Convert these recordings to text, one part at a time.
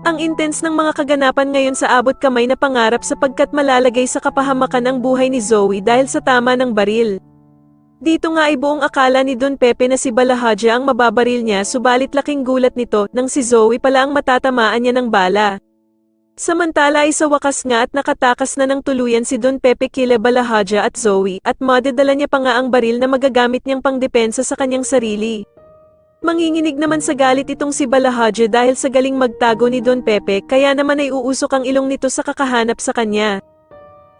Ang intense ng mga kaganapan ngayon sa abot kamay na pangarap sapagkat malalagay sa kapahamakan ang buhay ni Zoe dahil sa tama ng baril. Dito nga ay buong akala ni Don Pepe na si Balahaja ang mababaril niya subalit laking gulat nito nang si Zoe pala ang matatamaan niya ng bala. Samantala ay sa wakas nga at nakatakas na ng tuluyan si Don Pepe kila Balahaja at Zoe at madadala niya pa nga ang baril na magagamit niyang pangdepensa sa kanyang sarili. Manginginig naman sa galit itong si Balahaja dahil sa galing magtago ni Don Pepe kaya naman ay uusok ang ilong nito sa kakahanap sa kanya.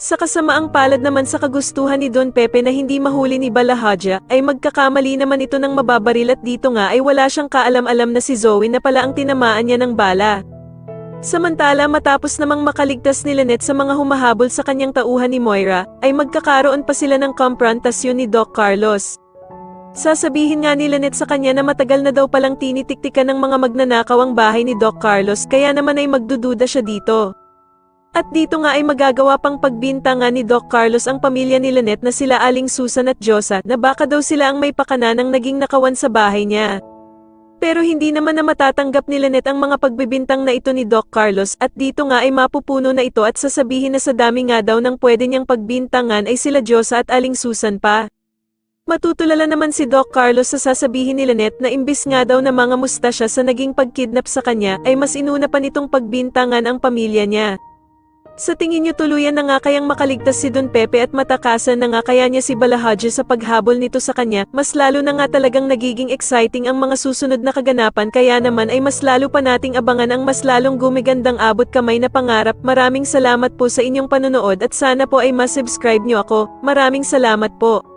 Sa kasamaang palad naman sa kagustuhan ni Don Pepe na hindi mahuli ni Balahaja ay magkakamali naman ito ng mababaril at dito nga ay wala siyang kaalam-alam na si Zoe na pala ang tinamaan niya ng bala. Samantala matapos namang makaligtas ni Lynette sa mga humahabol sa kanyang tauhan ni Moira, ay magkakaroon pa sila ng komprontasyon ni Doc Carlos. Sasabihin nga ni Lynette sa kanya na matagal na daw palang tinitiktikan ng mga magnanakaw ang bahay ni Doc Carlos kaya naman ay magdududa siya dito. At dito nga ay magagawa pang pagbintangan ni Doc Carlos ang pamilya ni Lynette na sila Aling Susan at Josa na baka daw sila ang may pakana ng naging nakawan sa bahay niya. Pero hindi naman na matatanggap ni Lynette ang mga pagbibintang na ito ni Doc Carlos at dito nga ay mapupuno na ito at sasabihin na sa dami nga daw ng pwede niyang pagbintangan ay sila Josa at Aling Susan pa. Matutulala naman si Doc Carlos sa sasabihin ni Lynette na imbis nga daw na mga musta siya sa naging pagkidnap sa kanya ay mas inuna pa nitong pagbintangan ang pamilya niya. Sa tingin niyo tuluyan na nga kayang makaligtas si Don Pepe at matakasan na nga kaya niya si Balahaja sa paghabol nito sa kanya, mas lalo na nga talagang nagiging exciting ang mga susunod na kaganapan kaya naman ay mas lalo pa nating abangan ang mas lalong gumigandang abot kamay na pangarap. Maraming salamat po sa inyong panonood at sana po ay ma-subscribe niyo ako. Maraming salamat po.